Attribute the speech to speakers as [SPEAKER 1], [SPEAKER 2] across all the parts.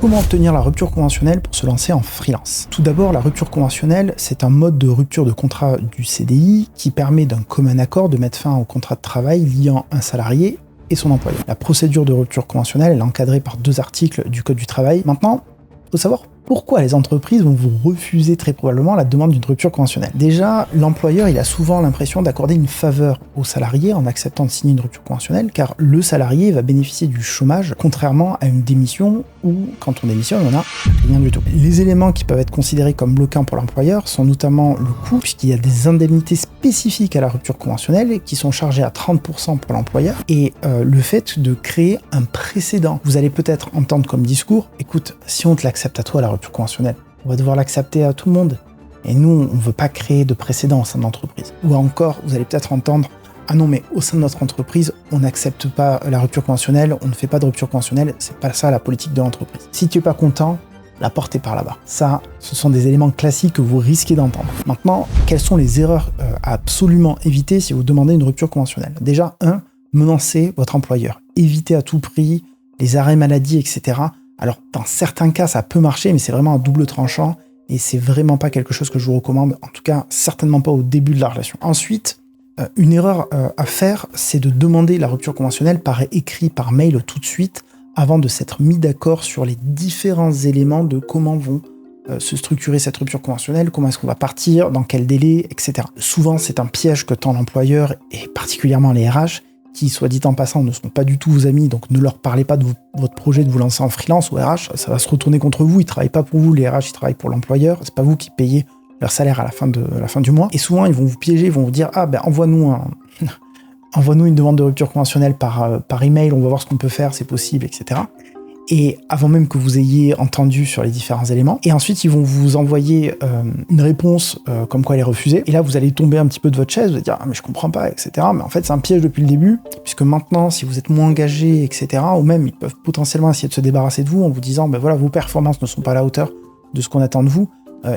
[SPEAKER 1] Comment obtenir la rupture conventionnelle pour se lancer en freelance? Tout d'abord, la rupture conventionnelle, c'est un mode de rupture de contrat du CDI qui permet d'un commun accord de mettre fin au contrat de travail liant un salarié et son employeur. La procédure de rupture conventionnelle elle est encadrée par 2 articles du Code du travail. Maintenant, il faut savoir pourquoi les entreprises vont vous refuser très probablement la demande d'une rupture conventionnelle. Déjà, l'employeur il a souvent l'impression d'accorder une faveur au salarié en acceptant de signer une rupture conventionnelle, car le salarié va bénéficier du chômage, contrairement à une démission où, quand on démissionne, on n'a rien du tout. Les éléments qui peuvent être considérés comme bloquants pour l'employeur sont notamment le coût, puisqu'il y a des indemnités spécifiques à la rupture conventionnelle qui sont chargées à 30% pour l'employeur, et le fait de créer un précédent. Vous allez peut-être entendre comme discours, écoute, si on te l'accepte à toi, la rupture conventionnelle, on va devoir l'accepter à tout le monde. Et nous, on ne veut pas créer de précédent au sein de l'entreprise. Ou encore, vous allez peut-être entendre, ah non, mais au sein de notre entreprise, on n'accepte pas la rupture conventionnelle, on ne fait pas de rupture conventionnelle, c'est pas ça la politique de l'entreprise. Si tu es pas content, la porte est par là-bas. Ça, ce sont des éléments classiques que vous risquez d'entendre. Maintenant, quelles sont les erreurs à absolument éviter si vous demandez une rupture conventionnelle? Déjà, 1, menacer votre employeur. Évitez à tout prix les arrêts maladie, etc. Alors, dans certains cas, ça peut marcher, mais c'est vraiment un double tranchant, et c'est vraiment pas quelque chose que je vous recommande, en tout cas, certainement pas au début de la relation. Ensuite, une erreur à faire, c'est de demander la rupture conventionnelle par écrit, par mail tout de suite, avant de s'être mis d'accord sur les différents éléments de comment vont se structurer cette rupture conventionnelle, comment est-ce qu'on va partir, dans quel délai, etc. Souvent, c'est un piège que tend l'employeur, et particulièrement les RH, qui, soit dit en passant, ne sont pas du tout vos amis, donc ne leur parlez pas de votre projet de vous lancer en freelance ou RH, ça va se retourner contre vous, ils travaillent pas pour vous, les RH, ils travaillent pour l'employeur, c'est pas vous qui payez leur salaire à la fin du mois, et souvent, ils vont vous piéger, ils vont vous dire, ah ben, envoie-nous une demande de rupture conventionnelle par email, on va voir ce qu'on peut faire, c'est possible, etc. Et avant même que vous ayez entendu sur les différents éléments. Et ensuite, ils vont vous envoyer une réponse comme quoi elle est refusée. Et là, vous allez tomber un petit peu de votre chaise, vous allez dire « Ah, mais je comprends pas, etc. » Mais en fait, c'est un piège depuis le début, puisque maintenant, si vous êtes moins engagé, etc., ou même, ils peuvent potentiellement essayer de se débarrasser de vous en vous disant « Ben voilà, vos performances ne sont pas à la hauteur de ce qu'on attend de vous. »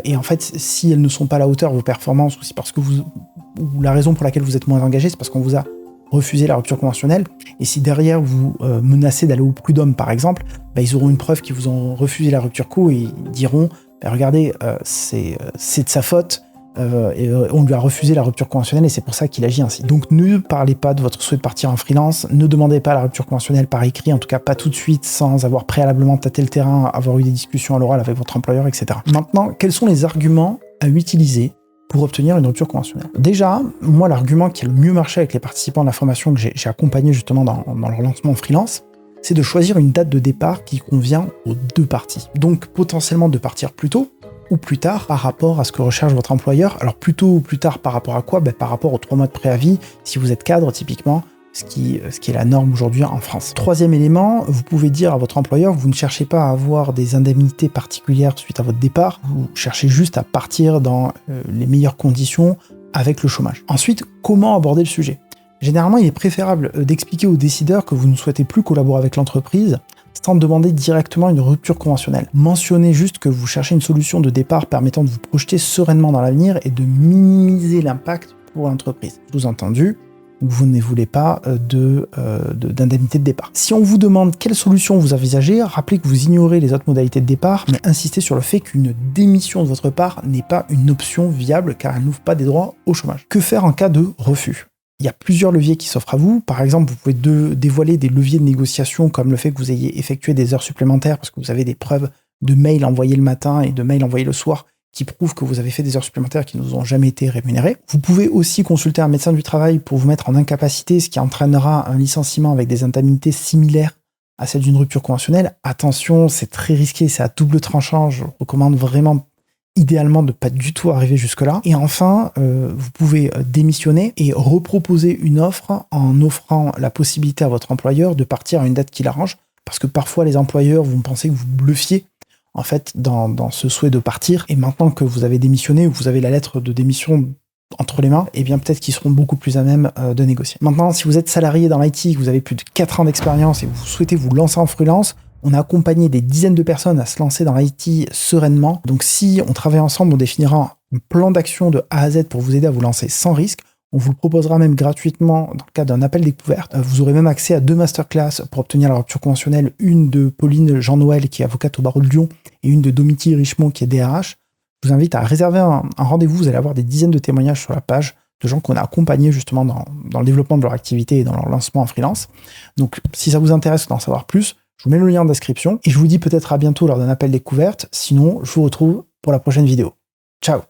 [SPEAKER 1] Et en fait, si elles ne sont pas à la hauteur, vos performances, ou c'est parce que ou la raison pour laquelle vous êtes moins engagé, c'est parce qu'on vous a refuser la rupture conventionnelle, et si derrière vous menacez d'aller au prud'homme par exemple, bah, ils auront une preuve qu'ils vous ont refusé la rupture co et ils diront bah, regardez, c'est de sa faute, et on lui a refusé la rupture conventionnelle et c'est pour ça qu'il agit ainsi. Donc ne parlez pas de votre souhait de partir en freelance, ne demandez pas la rupture conventionnelle par écrit, en tout cas pas tout de suite, sans avoir préalablement tâté le terrain, avoir eu des discussions à l'oral avec votre employeur, etc. Maintenant, quels sont les arguments à utiliser pour obtenir une rupture conventionnelle? Déjà, moi, l'argument qui a le mieux marché avec les participants de la formation que j'ai accompagné justement dans leur lancement en freelance, c'est de choisir une date de départ qui convient aux 2 parties. Donc, potentiellement de partir plus tôt ou plus tard par rapport à ce que recherche votre employeur. Alors, plus tôt ou plus tard par rapport à quoi? Par rapport aux 3 mois de préavis, si vous êtes cadre, typiquement, ce qui est la norme aujourd'hui en France. 3e élément, vous pouvez dire à votre employeur que vous ne cherchez pas à avoir des indemnités particulières suite à votre départ, vous cherchez juste à partir dans les meilleures conditions avec le chômage. Ensuite, comment aborder le sujet? Généralement, il est préférable d'expliquer aux décideurs que vous ne souhaitez plus collaborer avec l'entreprise sans demander directement une rupture conventionnelle. Mentionnez juste que vous cherchez une solution de départ permettant de vous projeter sereinement dans l'avenir et de minimiser l'impact pour l'entreprise. Sous-entendu, vous ne voulez pas d'indemnité de départ. Si on vous demande quelle solution vous envisagez, rappelez que vous ignorez les autres modalités de départ, mais insistez sur le fait qu'une démission de votre part n'est pas une option viable car elle n'ouvre pas des droits au chômage. Que faire en cas de refus? Il y a plusieurs leviers qui s'offrent à vous. Par exemple, vous pouvez dévoiler des leviers de négociation comme le fait que vous ayez effectué des heures supplémentaires parce que vous avez des preuves de mails envoyés le matin et de mails envoyés le soir qui prouvent que vous avez fait des heures supplémentaires qui ne vous ont jamais été rémunérées. Vous pouvez aussi consulter un médecin du travail pour vous mettre en incapacité, ce qui entraînera un licenciement avec des indemnités similaires à celles d'une rupture conventionnelle. Attention, c'est très risqué, c'est à double tranchant, je recommande vraiment idéalement de pas du tout arriver jusque-là. Et enfin, vous pouvez démissionner et reproposer une offre en offrant la possibilité à votre employeur de partir à une date qui l'arrange, parce que parfois les employeurs vont penser que vous bluffiez en fait, dans ce souhait de partir, et maintenant que vous avez démissionné ou que vous avez la lettre de démission entre les mains, eh bien peut-être qu'ils seront beaucoup plus à même de négocier. Maintenant, si vous êtes salarié dans l'IT, que vous avez plus de 4 ans d'expérience et que vous souhaitez vous lancer en freelance, on a accompagné des dizaines de personnes à se lancer dans l'IT sereinement. Donc si on travaille ensemble, on définira un plan d'action de A à Z pour vous aider à vous lancer sans risque. On vous le proposera même gratuitement dans le cadre d'un appel découverte. Vous aurez même accès à 2 masterclass pour obtenir la rupture conventionnelle, une de Pauline Jean-Noël qui est avocate au barreau de Lyon et une de Domiti Richemont qui est DRH. Je vous invite à réserver un rendez-vous, vous allez avoir des dizaines de témoignages sur la page de gens qu'on a accompagnés justement dans le développement de leur activité et dans leur lancement en freelance. Donc si ça vous intéresse d'en savoir plus, je vous mets le lien en description et je vous dis peut-être à bientôt lors d'un appel découverte. Sinon, je vous retrouve pour la prochaine vidéo. Ciao!